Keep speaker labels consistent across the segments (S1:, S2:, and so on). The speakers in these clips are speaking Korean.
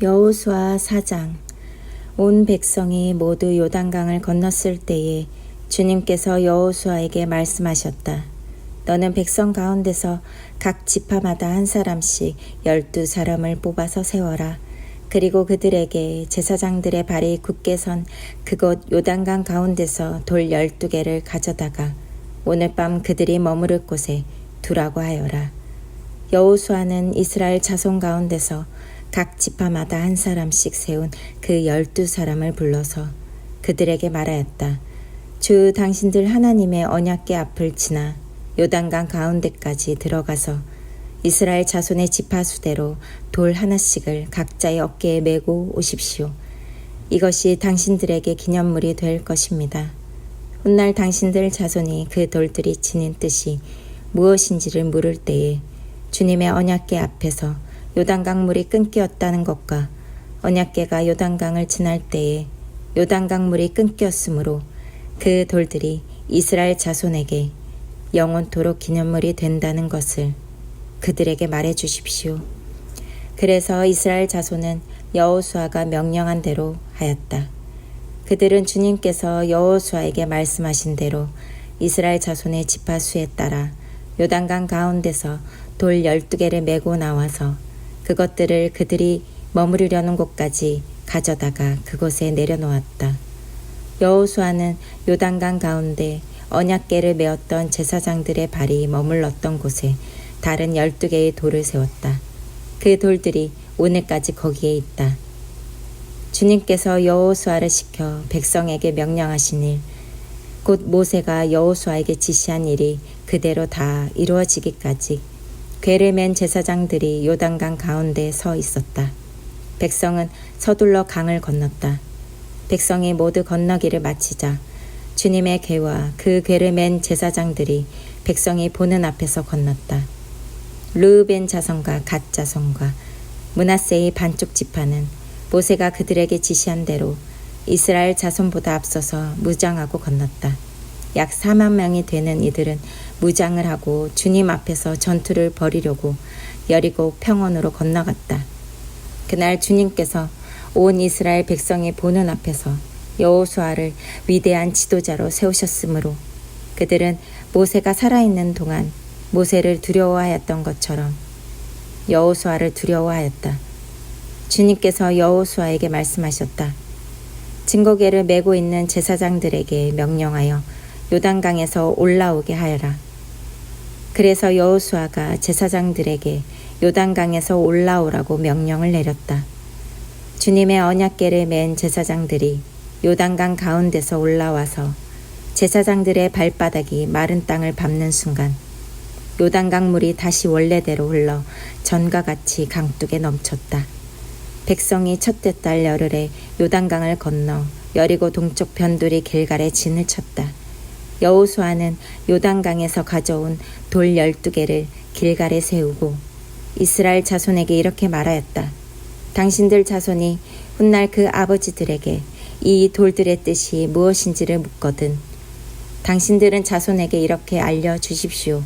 S1: 여호수아 4장. 온 백성이 모두 요단강을 건넜을 때에 주님께서 여호수아에게 말씀하셨다. 너는 백성 가운데서 각 지파마다 한 사람씩 12사람을 뽑아서 세워라. 그리고 그들에게 제사장들의 발이 굳게 선 그곳 요단강 가운데서 돌 12개를 가져다가 오늘 밤 그들이 머무를 곳에 두라고 하여라. 여호수아는 이스라엘 자손 가운데서 각 지파마다 한 사람씩 세운 그 12사람을 불러서 그들에게 말하였다. 주 당신들 하나님의 언약궤 앞을 지나 요단강 가운데까지 들어가서 이스라엘 자손의 지파수대로 돌 하나씩을 각자의 어깨에 메고 오십시오. 이것이 당신들에게 기념물이 될 것입니다. 훗날 당신들 자손이 그 돌들이 지닌 뜻이 무엇인지를 물을 때에 주님의 언약궤 앞에서 요단강 물이 끊겼다는 것과 언약궤가 요단강을 지날 때에 요단강 물이 끊겼으므로 그 돌들이 이스라엘 자손에게 영원토록 기념물이 된다는 것을 그들에게 말해 주십시오. 그래서 이스라엘 자손은 여호수아가 명령한 대로 하였다. 그들은 주님께서 여호수아에게 말씀하신 대로 이스라엘 자손의 지파수에 따라 요단강 가운데서 돌 12개를 메고 나와서 그것들을 그들이 머무르려는 곳까지 가져다가 그곳에 내려놓았다. 여호수아는 요단강 가운데 언약궤를 메었던 제사장들의 발이 머물렀던 곳에 다른 12개의 돌을 세웠다. 그 돌들이 오늘까지 거기에 있다. 주님께서 여호수아를 시켜 백성에게 명령하신 일, 곧 모세가 여호수아에게 지시한 일이 그대로 다 이루어지기까지 궤를 맨 제사장들이 요단강 가운데 서 있었다. 백성은 서둘러 강을 건넜다. 백성이 모두 건너기를 마치자 주님의 궤와 그 궤를 맨 제사장들이 백성이 보는 앞에서 건넜다. 르우벤 자손과 갓 자손과 므낫세의 반쪽 지파는 모세가 그들에게 지시한 대로 이스라엘 자손보다 앞서서 무장하고 건넜다. 약 4만 명이 되는 이들은 무장을 하고 주님 앞에서 전투를 벌이려고 여리고 평원으로 건너갔다. 그날 주님께서 온 이스라엘 백성이 보는 앞에서 여호수아를 위대한 지도자로 세우셨으므로 그들은 모세가 살아있는 동안 모세를 두려워하였던 것처럼 여호수아를 두려워하였다. 주님께서 여호수아에게 말씀하셨다. 증거궤를 메고 있는 제사장들에게 명령하여 요단강에서 올라오게 하여라. 그래서 여호수아가 제사장들에게 요단강에서 올라오라고 명령을 내렸다. 주님의 언약궤를 맨 제사장들이 요단강 가운데서 올라와서 제사장들의 발바닥이 마른 땅을 밟는 순간 요단강 물이 다시 원래대로 흘러 전과 같이 강둑에 넘쳤다. 백성이 첫째 달 열흘에 요단강을 건너 여리고 동쪽 변두리 길갈에 진을 쳤다. 여호수아는 요단강에서 가져온 돌 12개를 길갈에 세우고 이스라엘 자손에게 이렇게 말하였다. 당신들 자손이 훗날 그 아버지들에게 이 돌들의 뜻이 무엇인지를 묻거든 당신들은 자손에게 이렇게 알려주십시오.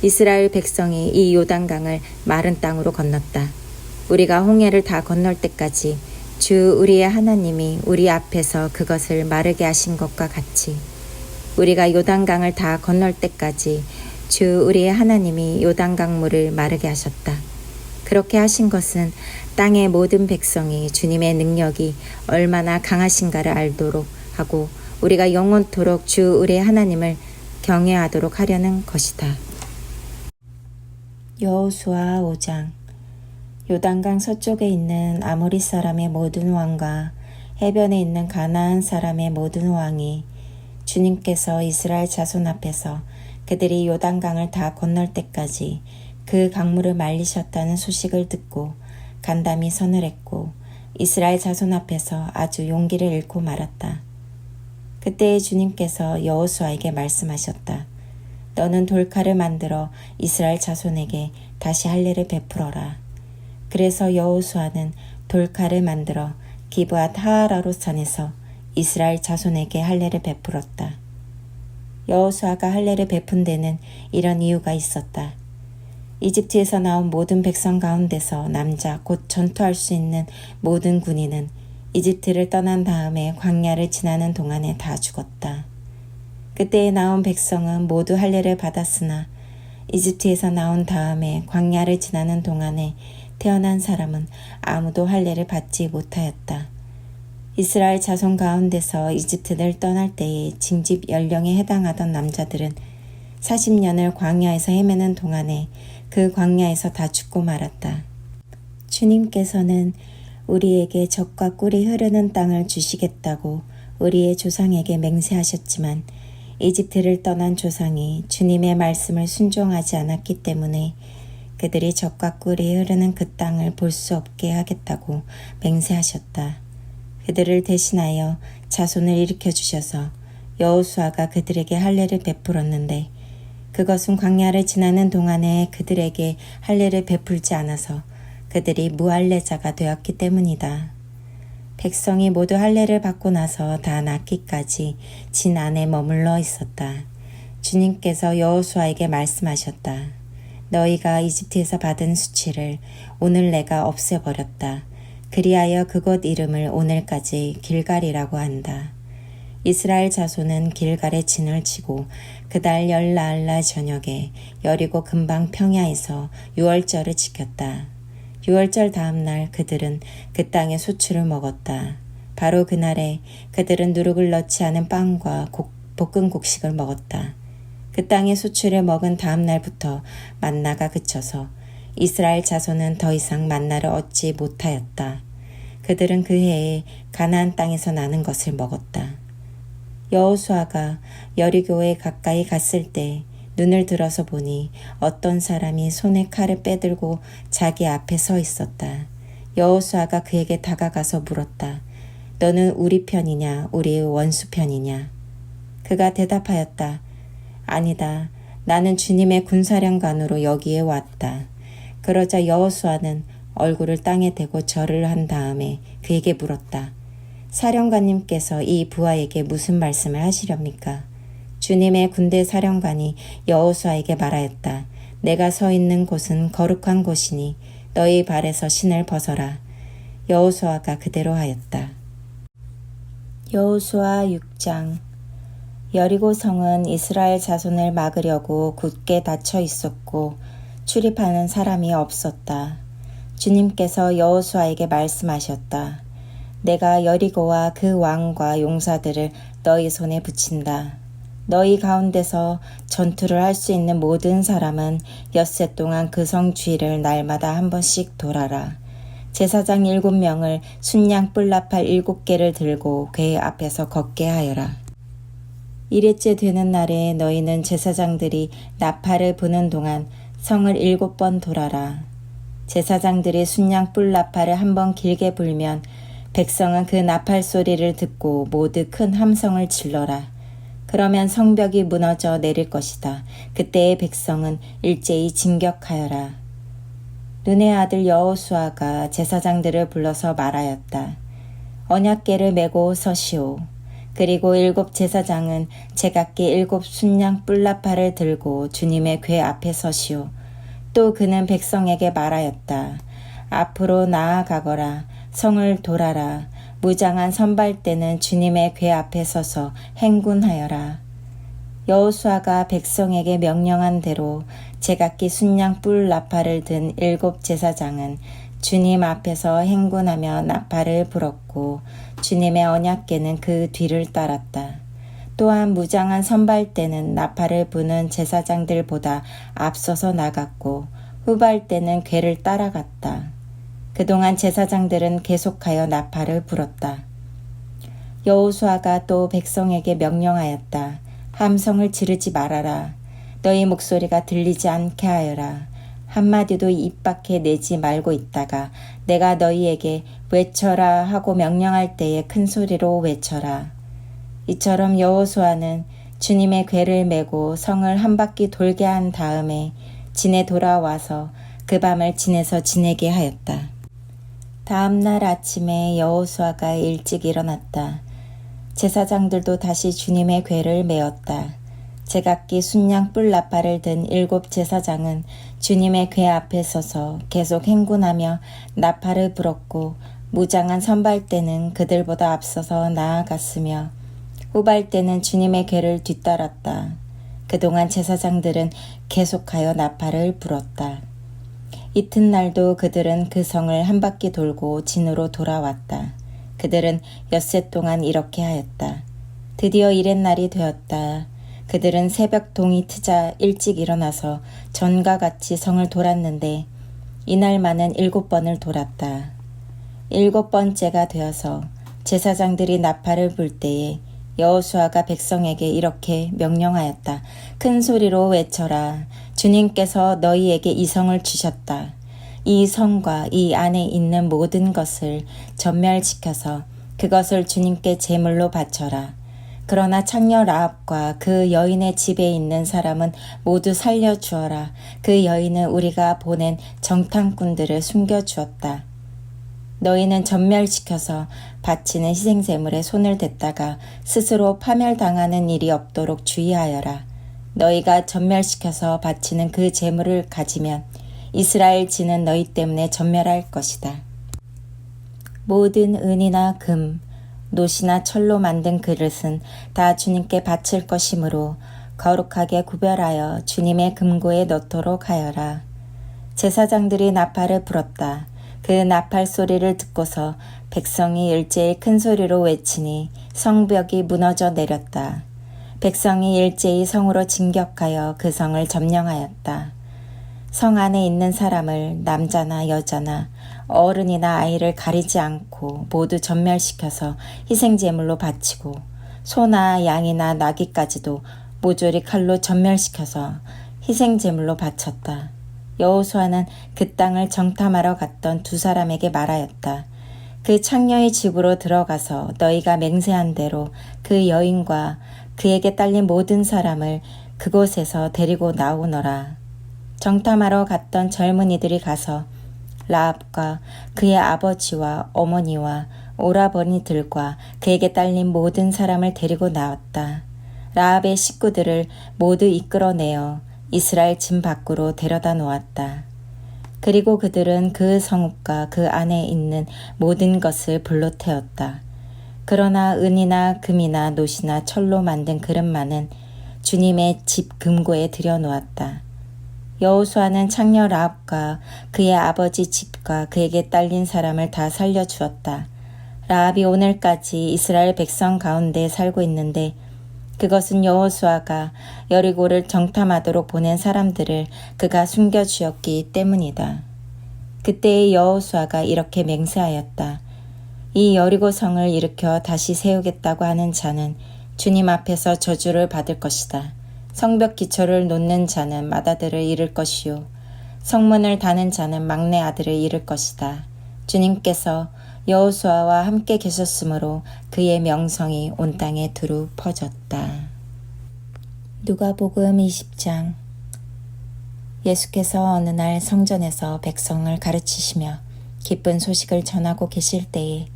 S1: 이스라엘 백성이 이 요단강을 마른 땅으로 건넜다. 우리가 홍해를 다 건널 때까지 주 우리의 하나님이 우리 앞에서 그것을 마르게 하신 것과 같이 우리가 요단강을 다 건널 때까지 주 우리의 하나님이 요단강 물을 마르게 하셨다. 그렇게 하신 것은 땅의 모든 백성이 주님의 능력이 얼마나 강하신가를 알도록 하고 우리가 영원토록 주 우리의 하나님을 경외하도록 하려는 것이다. 여호수아 5장. 요단강 서쪽에 있는 아모리 사람의 모든 왕과 해변에 있는 가나안 사람의 모든 왕이 주님께서 이스라엘 자손 앞에서 그들이 요단강을 다 건널 때까지 그 강물을 말리셨다는 소식을 듣고 간담이 서늘했고 이스라엘 자손 앞에서 아주 용기를 잃고 말았다. 그때에 주님께서 여호수아에게 말씀하셨다. 너는 돌칼을 만들어 이스라엘 자손에게 다시 할례를 베풀어라. 그래서 여호수아는 돌칼을 만들어 기브앗 하아라롯 산에서 이스라엘 자손에게 할례를 베풀었다. 여호수아가 할례를 베푼 데는 이런 이유가 있었다. 이집트에서 나온 모든 백성 가운데서 남자 곧 전투할 수 있는 모든 군인은 이집트를 떠난 다음에 광야를 지나는 동안에 다 죽었다. 그때에 나온 백성은 모두 할례를 받았으나 이집트에서 나온 다음에 광야를 지나는 동안에 태어난 사람은 아무도 할례를 받지 못하였다. 이스라엘 자손 가운데서 이집트를 떠날 때에 징집 연령에 해당하던 남자들은 40년을 광야에서 헤매는 동안에 그 광야에서 다 죽고 말았다. 주님께서는 우리에게 젖과 꿀이 흐르는 땅을 주시겠다고 우리의 조상에게 맹세하셨지만 이집트를 떠난 조상이 주님의 말씀을 순종하지 않았기 때문에 그들이 젖과 꿀이 흐르는 그 땅을 볼 수 없게 하겠다고 맹세하셨다. 그들을 대신하여 자손을 일으켜 주셔서 여호수아가 그들에게 할례를 베풀었는데 그것은 광야를 지나는 동안에 그들에게 할례를 베풀지 않아서 그들이 무할례자가 되었기 때문이다. 백성이 모두 할례를 받고 나서 다 낫기까지 진 안에 머물러 있었다. 주님께서 여호수아에게 말씀하셨다. 너희가 이집트에서 받은 수치를 오늘 내가 없애버렸다. 그리하여 그곳 이름을 오늘까지 길갈이라고 한다. 이스라엘 자손은 길갈에 진을 치고 그달 열나흘날 저녁에 여리고 근방 평야에서 유월절을 지켰다. 유월절 다음 날 그들은 그 땅의 소출을 먹었다. 바로 그날에 그들은 누룩을 넣지 않은 빵과 볶은 곡식을 먹었다. 그 땅의 소출을 먹은 다음 날부터 만나가 그쳐서 이스라엘 자손은 더 이상 만나를 얻지 못하였다. 그들은 그 해에 가나안 땅에서 나는 것을 먹었다. 여호수아가 여리고에 가까이 갔을 때 눈을 들어서 보니 어떤 사람이 손에 칼을 빼들고 자기 앞에 서 있었다. 여호수아가 그에게 다가가서 물었다. 너는 우리 편이냐 우리의 원수 편이냐? 그가 대답하였다. 아니다. 나는 주님의 군사령관으로 여기에 왔다. 그러자 여호수아는 얼굴을 땅에 대고 절을 한 다음에 그에게 물었다. 사령관님께서 이 부하에게 무슨 말씀을 하시렵니까? 주님의 군대 사령관이 여호수아에게 말하였다. 내가 서 있는 곳은 거룩한 곳이니 너희 발에서 신을 벗어라. 여호수아가 그대로 하였다. 여호수아 6장. 여리고 성은 이스라엘 자손을 막으려고 굳게 닫혀 있었고 출입하는 사람이 없었다. 주님께서 여호수아에게 말씀하셨다. 내가 여리고와 그 왕과 용사들을 너희 손에 붙인다. 너희 가운데서 전투를 할 수 있는 모든 사람은 엿새 동안 그 성 주위를 날마다 한 번씩 돌아라. 제사장 7명을 순양 뿔나팔 7개를 들고 궤 앞에서 걷게 하여라. 1회째 되는 날에 너희는 제사장들이 나팔을 부는 동안 성을 7번 돌아라. 제사장들이 순양 뿔나팔을 한 번 길게 불면 백성은 그 나팔 소리를 듣고 모두 큰 함성을 질러라. 그러면 성벽이 무너져 내릴 것이다. 그때의 백성은 일제히 진격하여라. 눈의 아들 여호수아가 제사장들을 불러서 말하였다. 언약궤를 메고 서시오. 그리고 7 제사장은 제각기 7 순양 뿔나팔을 들고 주님의 궤 앞에 서시오. 또 그는 백성에게 말하였다. 앞으로 나아가거라. 성을 돌아라. 무장한 선발대는 주님의 궤 앞에 서서 행군하여라. 여호수아가 백성에게 명령한 대로 제각기 순양 뿔 나팔을 든 7 제사장은 주님 앞에서 행군하며 나팔을 불었고 주님의 언약궤는 그 뒤를 따랐다. 또한 무장한 선발대는 나팔을 부는 제사장들보다 앞서서 나갔고 후발대는 궤를 따라갔다. 그동안 제사장들은 계속하여 나팔을 불었다. 여호수아가 또 백성에게 명령하였다. 함성을 지르지 말아라. 너희 목소리가 들리지 않게 하여라. 한마디도 입 밖에 내지 말고 있다가 내가 너희에게 외쳐라 하고 명령할 때에 큰 소리로 외쳐라. 이처럼 여호수아는 주님의 궤를 메고 성을 한 바퀴 돌게 한 다음에 진에 돌아와서 그 밤을 진에서 지내게 하였다. 다음 날 아침에 여호수아가 일찍 일어났다. 제사장들도 다시 주님의 궤를 메었다. 제각기 순양 뿔 나팔을 든 7 제사장은 주님의 궤 앞에 서서 계속 행군하며 나팔을 불었고 무장한 선발대는 그들보다 앞서서 나아갔으며 후발대는 주님의 궤를 뒤따랐다. 그동안 제사장들은 계속하여 나팔을 불었다. 이튿날도 그들은 그 성을 한 바퀴 돌고 진으로 돌아왔다. 그들은 엿새 동안 이렇게 하였다. 드디어 이렛날이 되었다. 그들은 새벽 동이 트자 일찍 일어나서 전과 같이 성을 돌았는데 이날만은 7번을 돌았다. 7번째가 되어서 제사장들이 나팔을 불 때에 여호수아가 백성에게 이렇게 명령하였다. 큰 소리로 외쳐라. 주님께서 너희에게 이 성을 주셨다. 이 성과 이 안에 있는 모든 것을 전멸시켜서 그것을 주님께 제물로 바쳐라. 그러나 창녀 라합과 그 여인의 집에 있는 사람은 모두 살려주어라. 그 여인은 우리가 보낸 정탐꾼들을 숨겨주었다. 너희는 전멸시켜서 바치는 희생제물에 손을 댔다가 스스로 파멸당하는 일이 없도록 주의하여라. 너희가 전멸시켜서 바치는 그 제물을 가지면 이스라엘 지는 너희 때문에 전멸할 것이다. 모든 은이나 금, 노시나 철로 만든 그릇은 다 주님께 바칠 것이므로 거룩하게 구별하여 주님의 금고에 넣도록 하여라. 제사장들이 나팔을 불었다. 그 나팔 소리를 듣고서 백성이 일제히 큰 소리로 외치니 성벽이 무너져 내렸다. 백성이 일제히 성으로 진격하여 그 성을 점령하였다. 성 안에 있는 사람을 남자나 여자나 어른이나 아이를 가리지 않고 모두 전멸시켜서 희생제물로 바치고 소나 양이나 나귀까지도 모조리 칼로 전멸시켜서 희생제물로 바쳤다. 여호수아는 그 땅을 정탐하러 갔던 2 사람에게 말하였다. 그 창녀의 집으로 들어가서 너희가 맹세한 대로 그 여인과 그에게 딸린 모든 사람을 그곳에서 데리고 나오너라. 정탐하러 갔던 젊은이들이 가서 라합과 그의 아버지와 어머니와 오라버니들과 그에게 딸린 모든 사람을 데리고 나왔다. 라합의 식구들을 모두 이끌어내어 이스라엘 진 밖으로 데려다 놓았다. 그리고 그들은 그 성읍과 그 안에 있는 모든 것을 불로 태웠다. 그러나 은이나 금이나 노시나 철로 만든 그릇만은 주님의 집 금고에 들여놓았다. 여호수아는 창녀 라합과 그의 아버지 집과 그에게 딸린 사람을 다 살려주었다. 라합이 오늘까지 이스라엘 백성 가운데 살고 있는데 그것은 여호수아가 여리고를 정탐하도록 보낸 사람들을 그가 숨겨주었기 때문이다. 그때의 여호수아가 이렇게 맹세하였다. 이 여리고 성을 일으켜 다시 세우겠다고 하는 자는 주님 앞에서 저주를 받을 것이다. 성벽 기초를 놓는 자는 맏아들을 잃을 것이요 성문을 다는 자는 막내 아들을 잃을 것이다. 주님께서 여호수아와 함께 계셨으므로 그의 명성이 온 땅에 두루 퍼졌다. 누가복음 20장. 예수께서 어느 날 성전에서 백성을 가르치시며 기쁜 소식을 전하고 계실 때에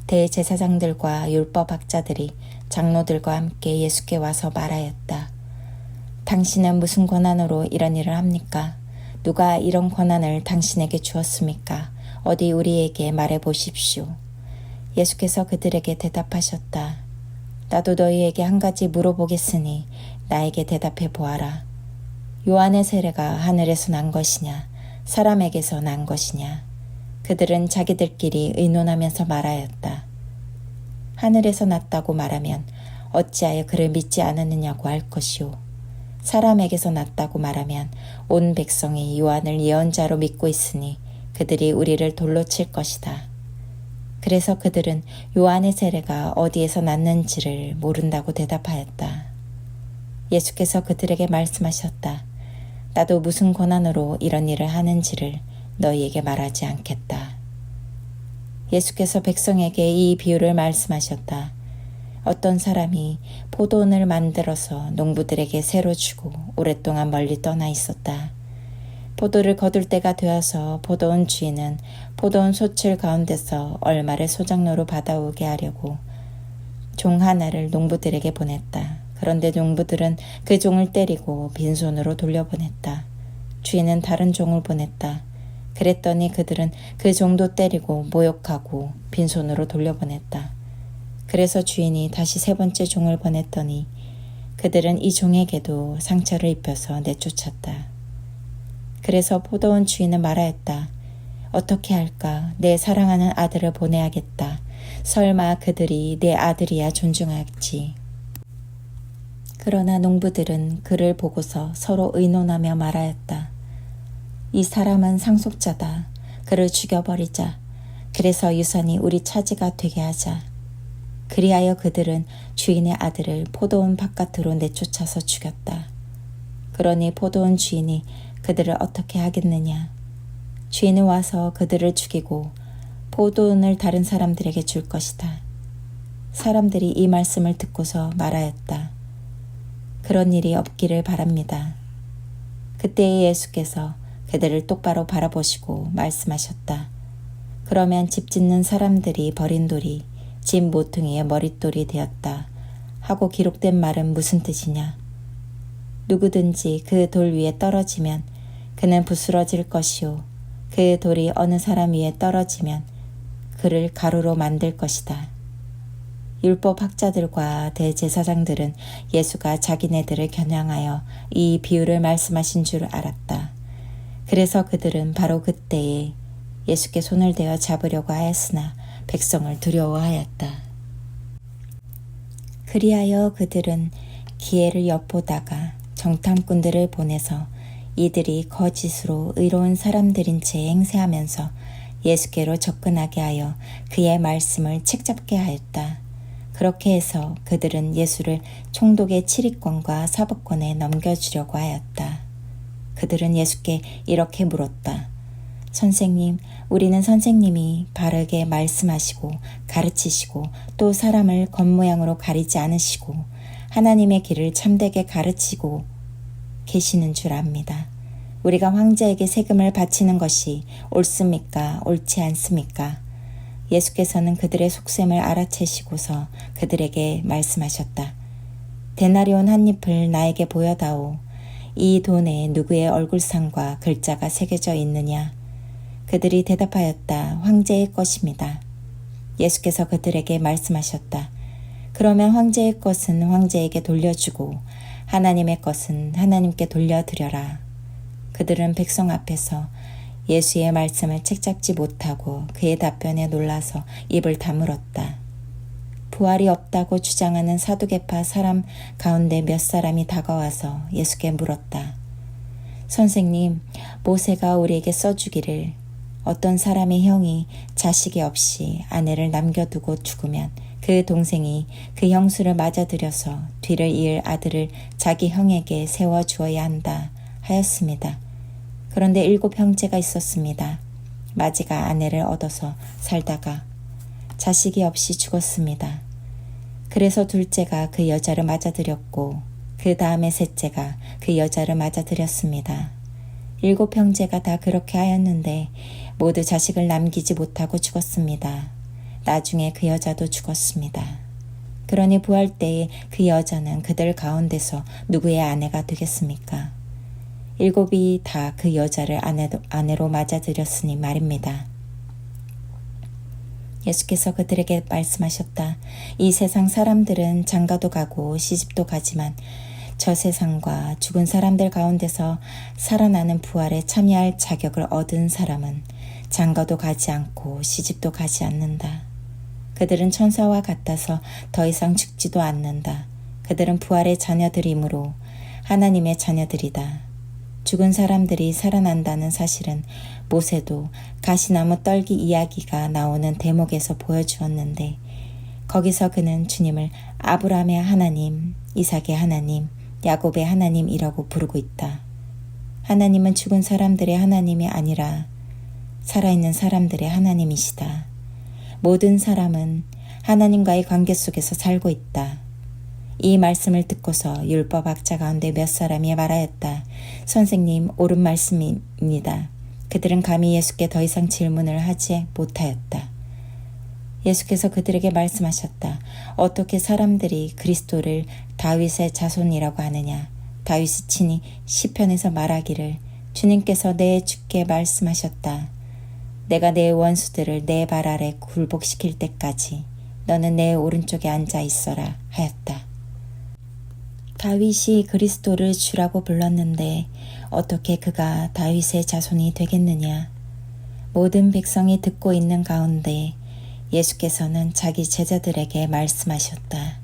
S1: 대제사장들과 율법학자들이 장로들과 함께 예수께 와서 말하였다. 당신은 무슨 권한으로 이런 일을 합니까? 누가 이런 권한을 당신에게 주었습니까? 어디 우리에게 말해 보십시오. 예수께서 그들에게 대답하셨다. 나도 너희에게 한 가지 물어보겠으니 나에게 대답해 보아라. 요한의 세례가 하늘에서 난 것이냐 사람에게서 난 것이냐? 그들은 자기들끼리 의논하면서 말하였다. 하늘에서 났다고 말하면 어찌하여 그를 믿지 않았느냐고 할 것이요. 사람에게서 났다고 말하면 온 백성이 요한을 예언자로 믿고 있으니 그들이 우리를 돌로 칠 것이다. 그래서 그들은 요한의 세례가 어디에서 났는지를 모른다고 대답하였다. 예수께서 그들에게 말씀하셨다. 나도 무슨 권한으로 이런 일을 하는지를 너희에게 말하지 않겠다. 예수께서 백성에게 이 비유를 말씀하셨다. 어떤 사람이 포도원을 만들어서 농부들에게 새로 주고 오랫동안 멀리 떠나 있었다. 포도를 거둘 때가 되어서 포도원 주인은 포도원 소출 가운데서 얼마를 소장료로 받아오게 하려고 종 하나를 농부들에게 보냈다. 그런데 농부들은 그 종을 때리고 빈손으로 돌려보냈다. 주인은 다른 종을 보냈다. 그랬더니 그들은 그 종도 때리고 모욕하고 빈손으로 돌려보냈다. 그래서 주인이 다시 세 번째 종을 보냈더니 그들은 이 종에게도 상처를 입혀서 내쫓았다. 그래서 포도원 주인은 말하였다. 어떻게 할까? 내 사랑하는 아들을 보내야겠다. 설마 그들이 내 아들이야 존중하겠지. 그러나 농부들은 그를 보고서 서로 의논하며 말하였다. 이 사람은 상속자다. 그를 죽여버리자. 그래서 유산이 우리 차지가 되게 하자. 그리하여 그들은 주인의 아들을 포도원 바깥으로 내쫓아서 죽였다. 그러니 포도원 주인이 그들을 어떻게 하겠느냐. 주인은 와서 그들을 죽이고 포도원을 다른 사람들에게 줄 것이다. 사람들이 이 말씀을 듣고서 말하였다. 그런 일이 없기를 바랍니다. 그때에 예수께서 그들을 똑바로 바라보시고 말씀하셨다. 그러면 집 짓는 사람들이 버린 돌이 집 모퉁이의 머릿돌이 되었다 하고 기록된 말은 무슨 뜻이냐. 누구든지 그 돌 위에 떨어지면 그는 부스러질 것이요 그 돌이 어느 사람 위에 떨어지면 그를 가루로 만들 것이다. 율법 학자들과 대제사장들은 예수가 자기네들을 겨냥하여 이 비유를 말씀하신 줄 알았다. 그래서 그들은 바로 그때에 예수께 손을 대어 잡으려고 하였으나 백성을 두려워하였다. 그리하여 그들은 기회를 엿보다가 정탐꾼들을 보내서 이들이 거짓으로 의로운 사람들인 채 행세하면서 예수께로 접근하게 하여 그의 말씀을 책잡게 하였다. 그렇게 해서 그들은 예수를 총독의 치리권과 사법권에 넘겨주려고 하였다. 그들은 예수께 이렇게 물었다. 선생님, 우리는 선생님이 바르게 말씀하시고 가르치시고 또 사람을 겉모양으로 가리지 않으시고 하나님의 길을 참되게 가르치고 계시는 줄 압니다. 우리가 황제에게 세금을 바치는 것이 옳습니까? 옳지 않습니까? 예수께서는 그들의 속셈을 알아채시고서 그들에게 말씀하셨다. 데나리온 한 잎을 나에게 보여다오. 이 돈에 누구의 얼굴상과 글자가 새겨져 있느냐? 그들이 대답하였다. 황제의 것입니다. 예수께서 그들에게 말씀하셨다. 그러면 황제의 것은 황제에게 돌려주고 하나님의 것은 하나님께 돌려드려라. 그들은 백성 앞에서 예수의 말씀을 책잡지 못하고 그의 답변에 놀라서 입을 다물었다. 부활이 없다고 주장하는 사두개파 사람 가운데 몇 사람이 다가와서 예수께 물었다. 선생님, 모세가 우리에게 써주기를 어떤 사람의 형이 자식이 없이 아내를 남겨두고 죽으면 그 동생이 그 형수를 맞아들여서 뒤를 이을 아들을 자기 형에게 세워주어야 한다 하였습니다. 그런데 7 형제가 있었습니다. 마지가 아내를 얻어서 살다가 자식이 없이 죽었습니다. 그래서 둘째가 그 여자를 맞아들였고 그 다음에 셋째가 그 여자를 맞아들였습니다. 7 형제가 다 그렇게 하였는데 모두 자식을 남기지 못하고 죽었습니다. 나중에 그 여자도 죽었습니다. 그러니 부활 때에 그 여자는 그들 가운데서 누구의 아내가 되겠습니까? 7이 다 그 여자를 아내로 맞아들였으니 말입니다. 예수께서 그들에게 말씀하셨다. 이 세상 사람들은 장가도 가고 시집도 가지만 저 세상과 죽은 사람들 가운데서 살아나는 부활에 참여할 자격을 얻은 사람은 장가도 가지 않고 시집도 가지 않는다. 그들은 천사와 같아서 더 이상 죽지도 않는다. 그들은 부활의 자녀들이므로 하나님의 자녀들이다. 죽은 사람들이 살아난다는 사실은 모세도 가시나무 떨기 이야기가 나오는 대목에서 보여주었는데 거기서 그는 주님을 아브라함의 하나님, 이삭의 하나님, 야곱의 하나님이라고 부르고 있다. 하나님은 죽은 사람들의 하나님이 아니라 살아있는 사람들의 하나님이시다. 모든 사람은 하나님과의 관계 속에서 살고 있다. 이 말씀을 듣고서 율법학자 가운데 몇 사람이 말하였다. 선생님, 옳은 말씀입니다. 그들은 감히 예수께 더 이상 질문을 하지 못하였다. 예수께서 그들에게 말씀하셨다. 어떻게 사람들이 그리스도를 다윗의 자손이라고 하느냐. 다윗이 친히 시편에서 말하기를 주님께서 내 주께 말씀하셨다. 내가 내 원수들을 내 발 아래 굴복시킬 때까지 너는 내 오른쪽에 앉아 있어라 하였다. 다윗이 그리스도를 주라고 불렀는데 어떻게 그가 다윗의 자손이 되겠느냐. 모든 백성이 듣고 있는 가운데 예수께서는 자기 제자들에게 말씀하셨다.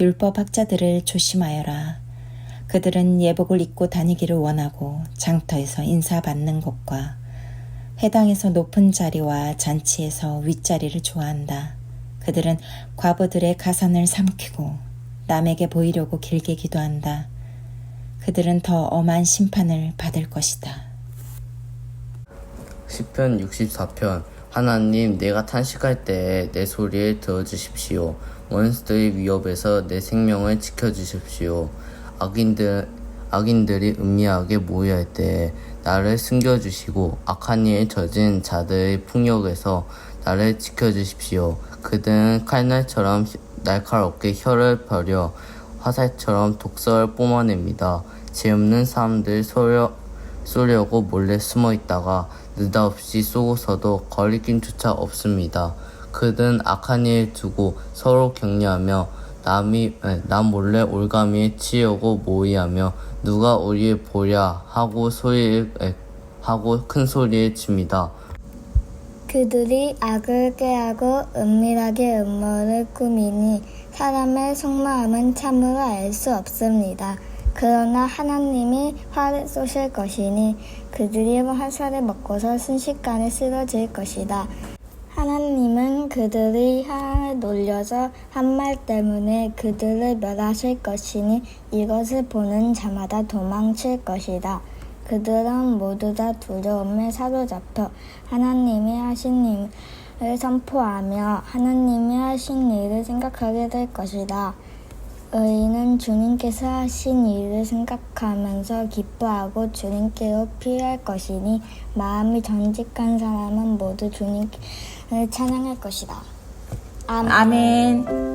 S1: 율법학자들을 조심하여라. 그들은 예복을 입고 다니기를 원하고 장터에서 인사받는 것과 회당에서 높은 자리와 잔치에서 윗자리를 좋아한다. 그들은 과부들의 가산을 삼키고 남에게 보이려고 길게 기도한다. 그들은 더 엄한 심판을 받을 것이다.
S2: 시편 64편. 하나님, 내가 탄식할 때에 내 소리를 들어주십시오. 원수들의 위협에서 내 생명을 지켜주십시오. 악인들이 은밀하게 모여할 때에 나를 숨겨주시고 악한 일에 젖은 자들의 폭력에서 나를 지켜주십시오. 그들은 칼날처럼 날카롭게 혀를 펴려 화살처럼 독서를 뿜어냅니다. 죄 없는 사람들 쏘려고 몰래 숨어있다가 느닷없이 쏘고서도 거리낌조차 없습니다. 그들은 악한 일을 두고 서로 격려하며 남 몰래 올가미에 치려고 모의하며 누가 우리를 보랴 하고 큰 소리를 칩니다.
S3: 그들이 악을 꾀하고 은밀하게 음모를 꾸미니 사람의 속마음은 참으로 알 수 없습니다. 그러나 하나님이 화를 쏘실 것이니 그들이 화살을 먹고서 순식간에 쓰러질 것이다. 하나님은 그들이 향을 놀려서 한 말 때문에 그들을 멸하실 것이니 이것을 보는 자마다 도망칠 것이다. 그들은 모두 다 두려움에 사로잡혀 하나님이 하신 일을 선포하며 하나님이 하신 일을 생각하게 될 것이다. 의인은 주님께서 하신 일을 생각하면서 기뻐하고 주님께로 피할 것이니 마음이 정직한 사람은 모두 주님을 찬양할 것이다. 아멘.